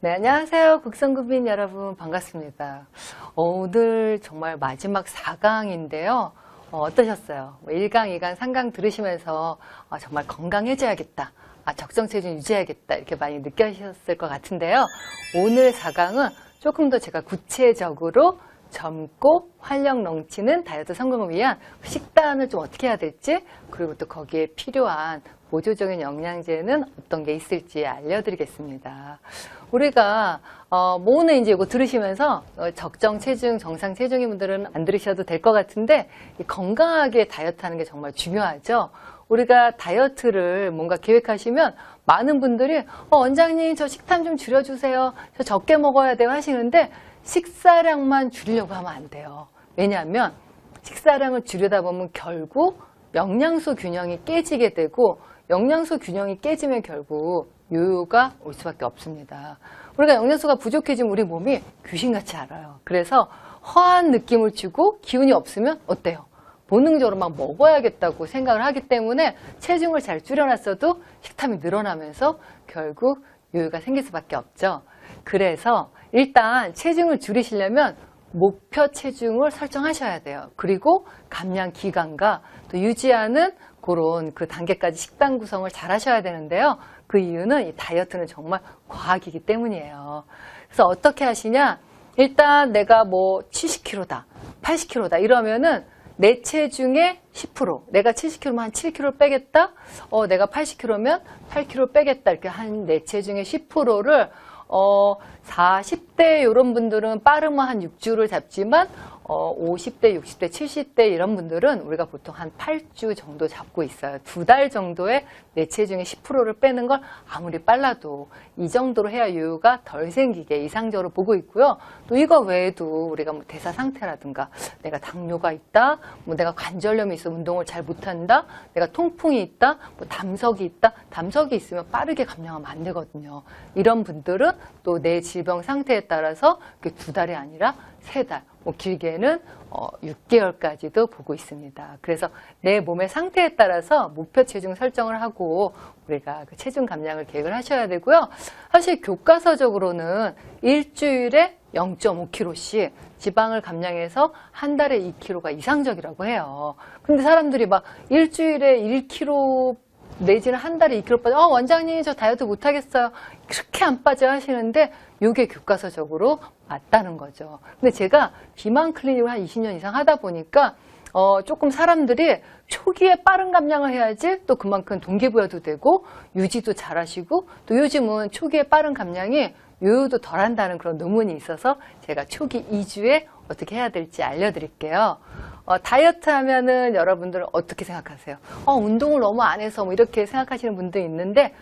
네, 안녕하세요. 국성구민 여러분 반갑습니다. 오늘 정말 마지막 4강인데요. 어떠셨어요? 1강, 2강, 3강 들으시면서 정말 건강해져야겠다. 적정 체중 유지해야겠다. 이렇게 많이 느끼셨을 것 같은데요. 오늘 4강은 조금 더 제가 구체적으로 젊고 활력 넘치는 다이어트 성공을 위한 식단을 좀 어떻게 해야 될지, 그리고 또 거기에 필요한 보조적인 영양제는 어떤 게 있을지 알려드리겠습니다. 우리가 오늘 이제 이거 들으시면서 적정 체중, 정상 체중인 분들은 안 들으셔도 될 것 같은데, 건강하게 다이어트하는 게 정말 중요하죠. 우리가 다이어트를 뭔가 계획하시면 많은 분들이 원장님 저 식단 좀 줄여주세요. 저 적게 먹어야 돼요 하시는데, 식사량만 줄이려고 하면 안 돼요. 왜냐하면 식사량을 줄이다 보면 결국 영양소 균형이 깨지게 되고, 영양소 균형이 깨지면 결국 요요가 올 수밖에 없습니다. 우리가 영양소가 부족해지면 우리 몸이 귀신같이 앓아요. 그래서 허한 느낌을 주고 기운이 없으면 어때요? 본능적으로 막 먹어야겠다고 생각을 하기 때문에 체중을 잘 줄여놨어도 식탐이 늘어나면서 결국 요요가 생길 수밖에 없죠. 그래서 일단 체중을 줄이시려면 목표 체중을 설정하셔야 돼요. 그리고 감량 기간과 또 유지하는 그런 그 단계까지 식단 구성을 잘 하셔야 되는데요. 그 이유는 이 다이어트는 정말 과학이기 때문이에요. 그래서 어떻게 하시냐? 일단 내가 뭐 70kg다, 80kg다 이러면은 내 체중의 10%, 내가 70kg면 한 7kg 빼겠다, 내가 80kg면 8kg 빼겠다, 이렇게 한 내 체중의 10%를 40대 이런 분들은 빠르면 한 6주를 잡지만 50대, 60대, 70대 이런 분들은 우리가 보통 한 8주 정도 잡고 있어요. 2달 정도에 내 체중의 10%를 빼는 걸 아무리 빨라도 이 정도로 해야 요요가 덜 생기게 이상적으로 보고 있고요. 또 이거 외에도 우리가 뭐 대사 상태라든가 내가 당뇨가 있다, 뭐 내가 관절염이 있어 운동을 잘 못한다, 내가 통풍이 있다, 뭐 담석이 있다, 담석이 있으면 빠르게 감량하면 안 되거든요. 이런 분들은 또 내 질병 상태에 따라서 2달이 아니라 3달, 뭐 길게는 6개월까지도 보고 있습니다. 그래서 내 몸의 상태에 따라서 목표 체중 설정을 하고 우리가 그 체중 감량을 계획을 하셔야 되고요. 사실 교과서적으로는 일주일에 0.5kg씩 지방을 감량해서 한 달에 2kg가 이상적이라고 해요. 근데 사람들이 막 일주일에 1kg 내지는 한 달에 2kg 빠져. 원장님 저 다이어트 못하겠어요. 그렇게 안 빠져 하시는데 이게 교과서적으로 맞다는 거죠. 근데 제가 비만 클리닉을 한 20년 이상 하다 보니까 조금 사람들이 초기에 빠른 감량을 해야지 또 그만큼 동기부여도 되고 유지도 잘 하시고, 또 요즘은 초기에 빠른 감량이 요요도 덜 한다는 그런 논문이 있어서 제가 초기 2주에 어떻게 해야 될지 알려드릴게요. 다이어트 하면은 여러분들은 어떻게 생각하세요? 운동을 너무 안 해서 뭐 이렇게 생각하시는 분도 있는데,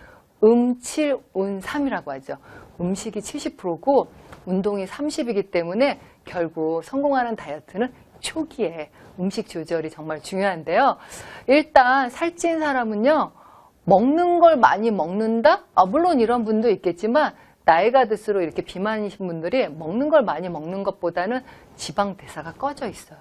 7, 3이라고 하죠. 음식이 70%고 운동이 30이기 때문에 결국 성공하는 다이어트는 초기에 음식 조절이 정말 중요한데요. 일단 살찐 사람은요, 먹는 걸 많이 먹는다? 물론 이런 분도 있겠지만 나이가 들수록 이렇게 비만이신 분들이 먹는 걸 많이 먹는 것보다는 지방 대사가 꺼져 있어요.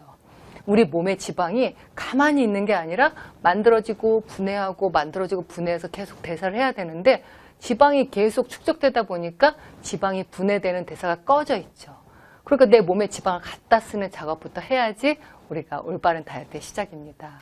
우리 몸의 지방이 가만히 있는 게 아니라 만들어지고 분해하고 만들어지고 분해해서 계속 대사를 해야 되는데, 지방이 계속 축적되다 보니까 지방이 분해되는 대사가 꺼져 있죠. 그러니까 내 몸에 지방을 갖다 쓰는 작업부터 해야지 우리가 올바른 다이어트의 시작입니다.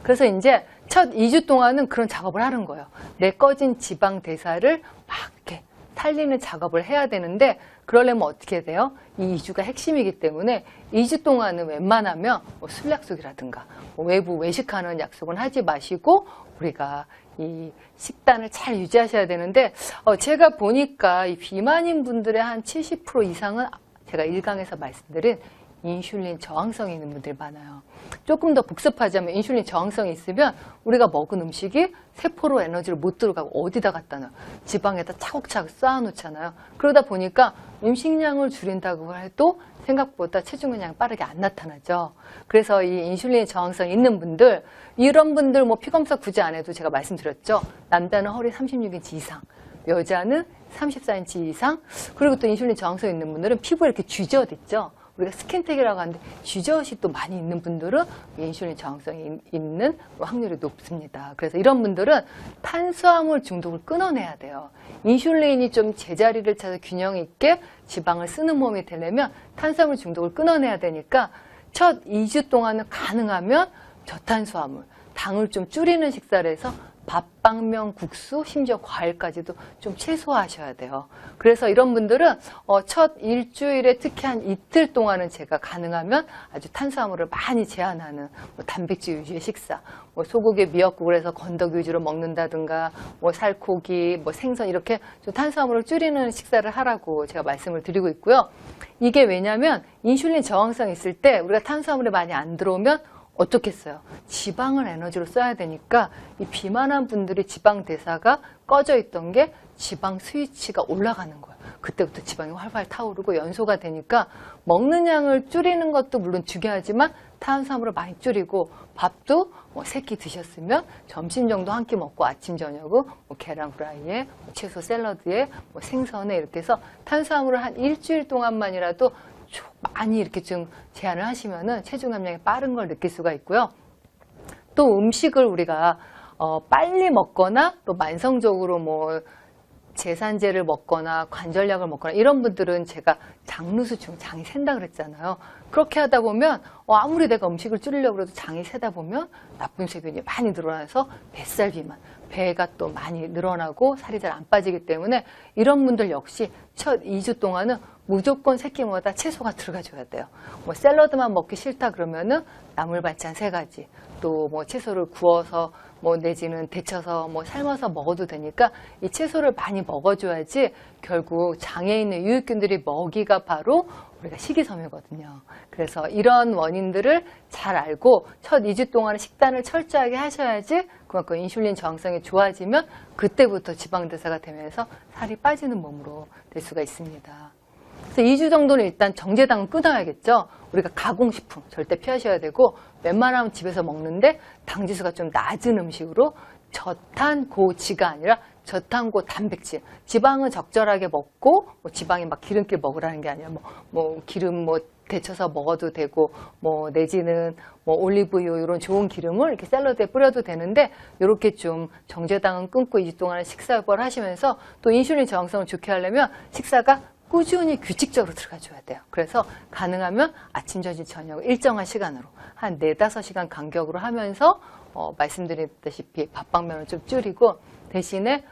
그래서 이제 첫 2주 동안은 그런 작업을 하는 거예요. 내 꺼진 지방 대사를 막 이렇게 살리는 작업을 해야 되는데, 그러려면 어떻게 돼요? 이 2주가 핵심이기 때문에 2주 동안은 웬만하면 술 약속이라든가 외부 외식하는 약속은 하지 마시고 우리가 이 식단을 잘 유지하셔야 되는데, 제가 보니까 이 비만인 분들의 한 70% 이상은 제가 1강에서 말씀드린 인슐린 저항성이 있는 분들이 많아요. 조금 더 복습하자면 인슐린 저항성이 있으면 우리가 먹은 음식이 세포로 에너지를 못 들어가고 어디다 갖다 놔요? 지방에다 차곡차곡 쌓아놓잖아요. 그러다 보니까 음식량을 줄인다고 해도 생각보다 체중 감량이 빠르게 안 나타나죠. 그래서 이 인슐린 저항성 있는 분들, 이런 분들 뭐 피검사 굳이 안 해도 제가 말씀드렸죠. 남자는 허리 36인치 이상, 여자는 34인치 이상, 그리고 또 인슐린 저항성 있는 분들은 피부에 이렇게 쥐젖 있죠. 우리가 스킨택이라고 하는데 쥐젖이 또 많이 있는 분들은 인슐린 저항성이 있는 확률이 높습니다. 그래서 이런 분들은 탄수화물 중독을 끊어내야 돼요. 인슐린이 좀 제자리를 찾아 균형 있게 지방을 쓰는 몸이 되려면 탄수화물 중독을 끊어내야 되니까 첫 2주 동안은 가능하면 저탄수화물, 당을 좀 줄이는 식사를 해서 밥, 빵면, 국수, 심지어 과일까지도 좀 최소화하셔야 돼요. 그래서 이런 분들은 첫 일주일에 특히 한 이틀 동안은 제가 가능하면 아주 탄수화물을 많이 제한하는 단백질 위주의 식사, 소고기 미역국을 해서 건더기 위주로 먹는다든가 살코기, 생선 이렇게 좀 탄수화물을 줄이는 식사를 하라고 제가 말씀을 드리고 있고요. 이게 왜냐하면 인슐린 저항성이 있을 때 우리가 탄수화물이 많이 안 들어오면 어떻겠어요? 지방을 에너지로 써야 되니까 이 비만한 분들이 지방 대사가 꺼져 있던 게 지방 스위치가 올라가는 거예요. 그때부터 지방이 활활 타오르고 연소가 되니까 먹는 양을 줄이는 것도 물론 중요하지만 탄수화물을 많이 줄이고 밥도 3끼 드셨으면 점심 정도 한 끼 먹고 아침 저녁은 계란 후라이에 채소 샐러드에 생선에 이렇게 해서 탄수화물을 한 일주일 동안만이라도 많이 이렇게 좀 제한을 하시면은 체중 감량이 빠른 걸 느낄 수가 있고요. 또 음식을 우리가 빨리 먹거나 또 만성적으로 제산제를 먹거나 관절약을 먹거나 이런 분들은 제가 장루수증, 장이 샌다 그랬잖아요. 그렇게 하다 보면 아무리 내가 음식을 줄이려고 해도 장이 새다 보면 나쁜 세균이 많이 늘어나서 뱃살 비만, 배가 또 많이 늘어나고 살이 잘 안 빠지기 때문에 이런 분들 역시 첫 2주 동안은 무조건 새끼마다 채소가 들어가줘야 돼요. 샐러드만 먹기 싫다 그러면은 나물 반찬 3가지, 또 채소를 구워서 내지는 데쳐서 삶아서 먹어도 되니까 이 채소를 많이 먹어줘야지 결국 장에 있는 유익균들이 먹이가 바로 우리가 식이섬유거든요. 그래서 이런 원인들을 잘 알고 첫 2주 동안 식단을 철저하게 하셔야지 그만큼 인슐린 저항성이 좋아지면 그때부터 지방대사가 되면서 살이 빠지는 몸으로 될 수가 있습니다. 그래서 2주 정도는 일단 정제당은 끊어야겠죠. 우리가 가공식품 절대 피하셔야 되고 웬만하면 집에서 먹는데 당지수가 좀 낮은 음식으로 저탄 고지가 아니라 저탄고 단백질, 지방은 적절하게 먹고 지방이 막 기름기 먹으라는 게 아니라 기름 데쳐서 먹어도 되고 내지는 올리브유 이런 좋은 기름을 이렇게 샐러드에 뿌려도 되는데 이렇게 좀 정제당은 끊고 2주 동안 식사요법을 하시면서 또 인슐린 저항성을 좋게 하려면 식사가 꾸준히 규칙적으로 들어가줘야 돼요. 그래서 가능하면 아침, 점심, 저녁 일정한 시간으로 한 4-5시간 간격으로 하면서 말씀드렸다시피 밥방면을 좀 줄이고 대신에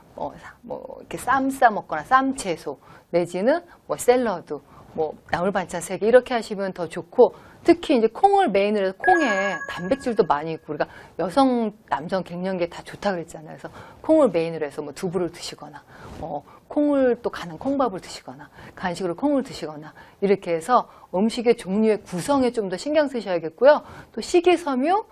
이렇게 쌈 싸 먹거나 쌈채소 내지는 샐러드, 나물 반찬 3개 이렇게 하시면 더 좋고 특히 이제 콩을 메인으로 해서 콩에 단백질도 많이 있고 우리가 여성, 남성 갱년기에 다 좋다 그랬잖아요. 그래서 콩을 메인으로 해서 두부를 드시거나 콩을 또 가는 콩밥을 드시거나 간식으로 콩을 드시거나 이렇게 해서 음식의 종류의 구성에 좀 더 신경 쓰셔야겠고요. 또 식이섬유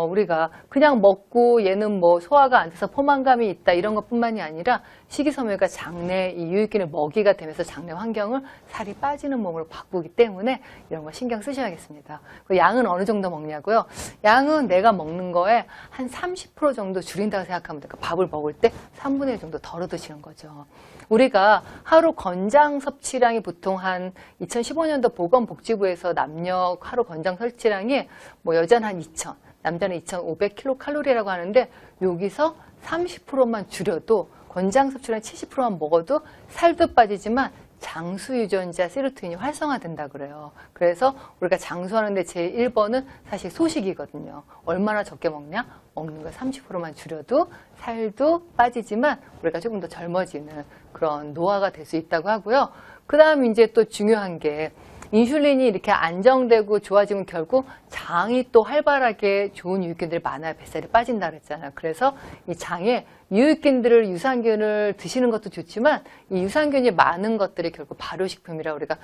우리가 그냥 먹고 얘는 소화가 안 돼서 포만감이 있다 이런 것뿐만이 아니라 식이섬유가 장내 이 유익균의 먹이가 되면서 장내 환경을 살이 빠지는 몸으로 바꾸기 때문에 이런 거 신경 쓰셔야겠습니다. 양은 어느 정도 먹냐고요? 양은 내가 먹는 거에 한 30% 정도 줄인다고 생각하면 돼요. 밥을 먹을 때 3분의 1 정도 덜어 드시는 거죠. 우리가 하루 권장 섭취량이 보통 한 2015년도 보건복지부에서 남녀 하루 권장 섭취량이 여자는 한 2,000, 남자는 2,500kcal라고 하는데 여기서 30%만 줄여도 권장 섭취량 70%만 먹어도 살도 빠지지만 장수 유전자 세로토닌이 활성화된다 그래요. 그래서 우리가 장수하는데 제일 1번은 사실 소식이거든요. 얼마나 적게 먹냐? 먹는 거 30%만 줄여도 살도 빠지지만 우리가 조금 더 젊어지는 그런 노화가 될 수 있다고 하고요. 그 다음 이제 또 중요한 게 인슐린이 이렇게 안정되고 좋아지면 결국 장이 또 활발하게 좋은 유익균들이 많아야 뱃살이 빠진다 그랬잖아요. 그래서 이 장에 유익균들을 유산균을 드시는 것도 좋지만 이 유산균이 많은 것들이 결국 발효식품이라 우리가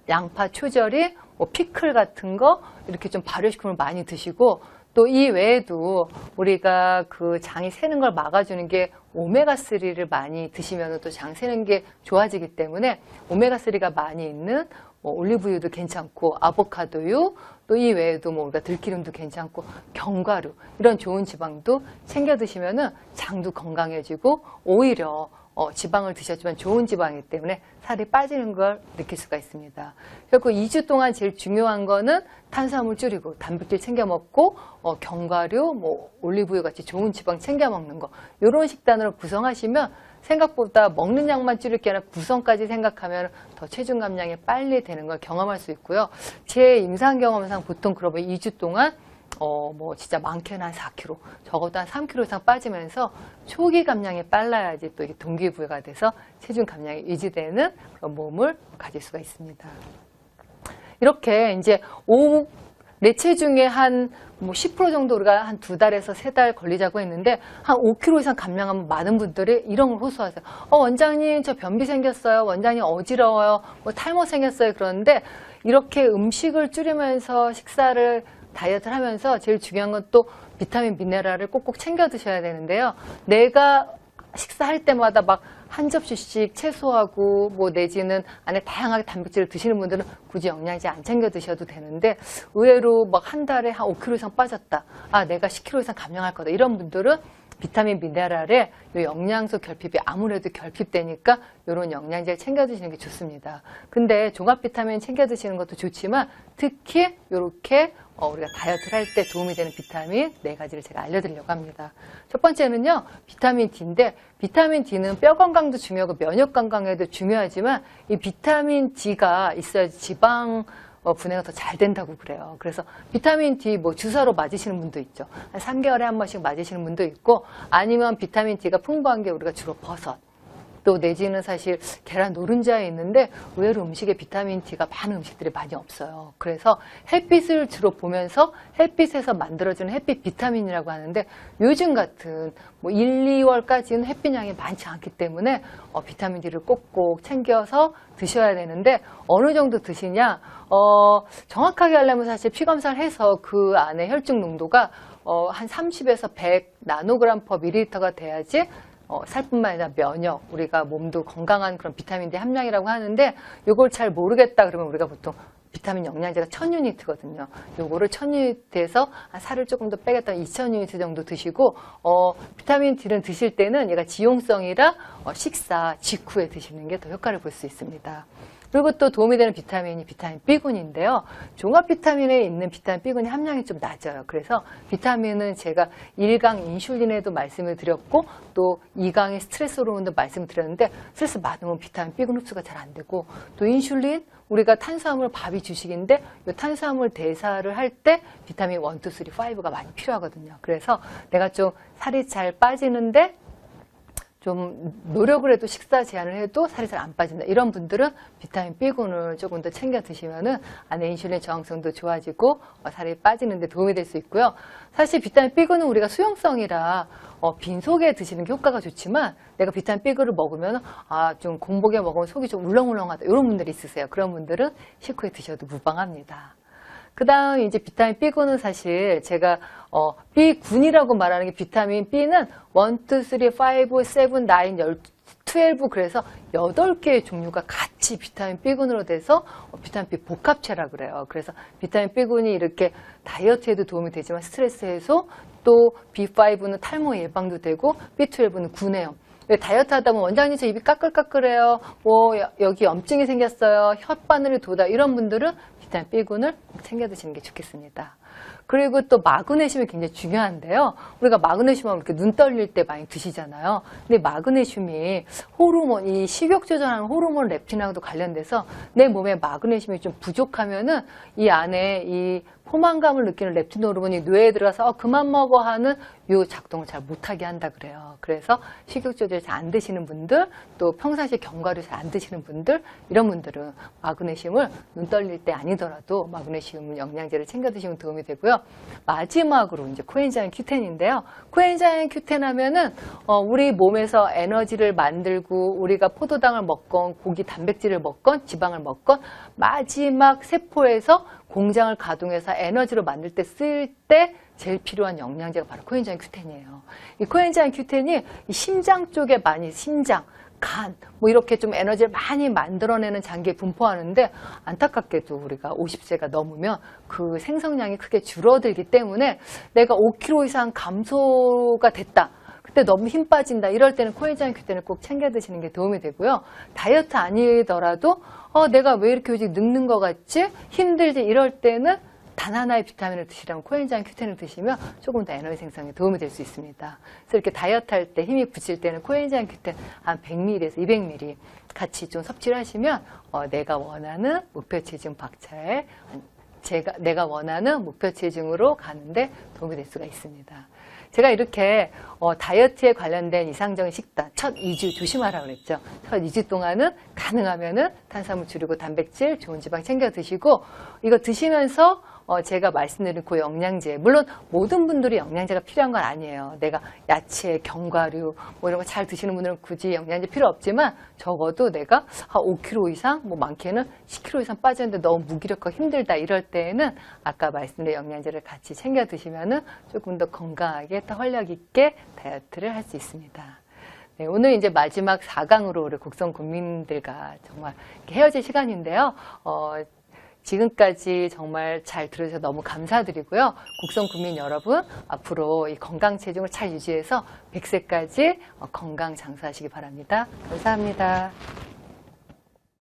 양파, 초절이, 피클 같은 거 이렇게 좀 발효식품을 많이 드시고 또 이 외에도 우리가 그 장이 새는 걸 막아주는 게 오메가3를 많이 드시면 또 장 새는 게 좋아지기 때문에 오메가3가 많이 있는 올리브유도 괜찮고 아보카도유 또 이 외에도 우리가 들기름도 괜찮고 견과류 이런 좋은 지방도 챙겨 드시면은 장도 건강해지고 오히려 지방을 드셨지만 좋은 지방이기 때문에 살이 빠지는 걸 느낄 수가 있습니다. 그리고 2주 동안 제일 중요한 거는 탄수화물 줄이고 단백질 챙겨 먹고 견과류, 뭐 올리브유 같이 좋은 지방 챙겨 먹는 거 이런 식단으로 구성하시면 생각보다 먹는 양만 줄일 게 아니라 구성까지 생각하면 더 체중 감량이 빨리 되는 걸 경험할 수 있고요. 제 임상 경험상 보통 그러면 2주 동안 뭐 진짜 많게는 한 4kg, 적어도 한 3kg 이상 빠지면서 초기 감량이 빨라야지 또 이게 동기부여가 돼서 체중 감량이 유지되는 그런 몸을 가질 수가 있습니다. 이렇게 이제 내 체중의 한 뭐 10% 정도 우리가 한 2달에서 3달 걸리자고 했는데 한 5kg 이상 감량하면 많은 분들이 이런 걸 호소하세요. 원장님 저 변비 생겼어요. 원장님 어지러워요. 뭐 탈모 생겼어요. 그러는데 이렇게 음식을 줄이면서 식사를 다이어트를 하면서 제일 중요한 건 또 비타민, 미네랄을 꼭꼭 챙겨 드셔야 되는데요. 내가 식사할 때마다 막 한 접시씩 채소하고 뭐 내지는 안에 다양하게 단백질을 드시는 분들은 굳이 영양제 안 챙겨 드셔도 되는데 의외로 막 한 달에 한 5kg 이상 빠졌다. 내가 10kg 이상 감량할 거다. 이런 분들은 비타민, 미네랄에 이 영양소 결핍이 아무래도 결핍되니까 이런 영양제를 챙겨 드시는 게 좋습니다. 근데 종합 비타민 챙겨 드시는 것도 좋지만 특히 이렇게 우리가 다이어트를 할 때 도움이 되는 비타민 4가지를 제가 알려드리려고 합니다. 첫 번째는요, 비타민 D인데 비타민 D는 뼈 건강도 중요하고 면역 건강에도 중요하지만 이 비타민 D가 있어야지 지방 분해가 더 잘 된다고 그래요. 그래서 비타민 D 뭐 주사로 맞으시는 분도 있죠. 한 3개월에 한 번씩 맞으시는 분도 있고 아니면 비타민 D가 풍부한 게 우리가 주로 버섯 또 내지는 사실 계란 노른자에 있는데 의외로 음식에 비타민 D가 많은 음식들이 많이 없어요. 그래서 햇빛을 주로 보면서 햇빛에서 만들어지는 햇빛 비타민이라고 하는데 요즘 같은 뭐 1, 2월까지는 햇빛량이 많지 않기 때문에 비타민 D를 꼭꼭 챙겨서 드셔야 되는데 어느 정도 드시냐? 정확하게 하려면 사실 피검사를 해서 그 안에 혈중 농도가 한 30에서 100 나노그램 퍼 밀리리터가 돼야지 살뿐만 아니라 면역, 우리가 몸도 건강한 그런 비타민 D 함량이라고 하는데 이걸 잘 모르겠다 그러면 우리가 보통 비타민 영양제가 1000유니트거든요. 요거를 1000유니트에서 살을 조금 더 빼겠다 2000유니트 정도 드시고 비타민 D는 드실 때는 얘가 지용성이라 식사 직후에 드시는 게 더 효과를 볼 수 있습니다. 그리고 또 도움이 되는 비타민이 비타민 B군인데요. 종합 비타민에 있는 비타민 B군의 함량이 좀 낮아요. 그래서 비타민은 제가 1강 인슐린에도 말씀을 드렸고 또 2강의 스트레스 호르몬도 말씀을 드렸는데 스트레스 많으면 비타민 B군 흡수가 잘 안 되고 또 인슐린 우리가 탄수화물 밥이 주식인데 이 탄수화물 대사를 할 때 비타민 1, 2, 3, 5가 많이 필요하거든요. 그래서 내가 좀 살이 잘 빠지는데 좀 노력을 해도 식사 제한을 해도 살이 잘 안 빠진다. 이런 분들은 비타민 B군을 조금 더 챙겨 드시면은 안에 인슐린 저항성도 좋아지고 살이 빠지는 데 도움이 될 수 있고요. 사실 비타민 B군은 우리가 수용성이라 빈속에 드시는 게 효과가 좋지만 내가 비타민 B군을 먹으면 좀 공복에 먹으면 속이 좀 울렁울렁하다. 이런 분들이 있으세요. 그런 분들은 식후에 드셔도 무방합니다. 그 다음 이제 비타민 B군은 사실 제가 B군이라고 말하는 게 비타민 B는 1, 2, 3, 5, 7, 9, 12 그래서 8개의 종류가 같이 비타민 B군으로 돼서 비타민 B 복합체라 그래요. 그래서 비타민 B군이 이렇게 다이어트에도 도움이 되지만 스트레스 해소 또 B5는 탈모 예방도 되고 B12는 구내염. 다이어트 하다 보면 원장님 저 입이 까끌까끌해요. 여기 염증이 생겼어요. 혓바늘이 돋아. 이런 분들은 비타민 B군을 챙겨 드시는 게 좋겠습니다. 그리고 또 마그네슘이 굉장히 중요한데요. 우리가 마그네슘 하면 이렇게 눈 떨릴 때 많이 드시잖아요. 근데 마그네슘이 호르몬, 이 식욕 조절하는 호르몬 렙틴하고도 관련돼서 내 몸에 마그네슘이 좀 부족하면은 이 안에 이 포만감을 느끼는 렙틴 호르몬이 뇌에 들어가서 그만 먹어 하는 요 작동을 잘 못하게 한다 그래요. 그래서 식욕 조절 잘 안 드시는 분들, 또 평상시 견과류 잘 안 드시는 분들, 이런 분들은 마그네슘을 눈 떨릴 때 아니더라도 마그네슘 영양제를 챙겨 드시면 도움이 되고요. 마지막으로 이제 코엔자임 Q10인데요. 코엔자임 Q10 하면은 우리 몸에서 에너지를 만들고 우리가 포도당을 먹건 고기 단백질을 먹건 지방을 먹건 마지막 세포에서 공장을 가동해서 에너지로 만들 때 쓸 때 제일 필요한 영양제가 바로 코엔자임 Q10이에요. 이 코엔자임 Q10이 심장 쪽에 많이 심장, 간, 뭐 이렇게 좀 에너지를 많이 만들어내는 장기에 분포하는데 안타깝게도 우리가 50세가 넘으면 그 생성량이 크게 줄어들기 때문에 내가 5kg 이상 감소가 됐다. 근데 너무 힘 빠진다. 이럴 때는 코엔자임 Q10을 꼭 챙겨 드시는 게 도움이 되고요. 다이어트 아니더라도 내가 왜 이렇게 요즘 늙는 것 같지? 힘들지? 이럴 때는 단 하나의 비타민을 드시라면 코엔자임 Q10을 드시면 조금 더 에너지 생성에 도움이 될 수 있습니다. 그래서 이렇게 다이어트 할 때 힘이 붙일 때는 코엔자임 Q10 한 100ml에서 200ml 같이 좀 섭취를 하시면 내가 원하는 목표 체중 박차에 내가 원하는 목표 체중으로 가는데 도움이 될 수가 있습니다. 제가 이렇게 다이어트에 관련된 이상적인 식단 첫 2주 조심하라고 그랬죠. 첫 2주 동안은 가능하면은 탄수화물 줄이고 단백질, 좋은 지방 챙겨 드시고 이거 드시면서 제가 말씀드린 그 영양제, 물론 모든 분들이 영양제가 필요한 건 아니에요. 내가 야채, 견과류 뭐 이런 거 잘 드시는 분들은 굳이 영양제 필요 없지만 적어도 내가 5kg 이상, 뭐 많게는 10kg 이상 빠졌는데 너무 무기력하고 힘들다 이럴 때에는 아까 말씀드린 영양제를 같이 챙겨 드시면은 조금 더 건강하게 더 활력 있게 다이어트를 할 수 있습니다. 네, 오늘 이제 마지막 4강으로 우리 곡성 국민들과 정말 헤어질 시간인데요. 지금까지 정말 잘 들어주셔서 너무 감사드리고요. 곡성 국민 여러분, 앞으로 이 건강 체중을 잘 유지해서 100세까지 건강 장수하시기 바랍니다. 감사합니다.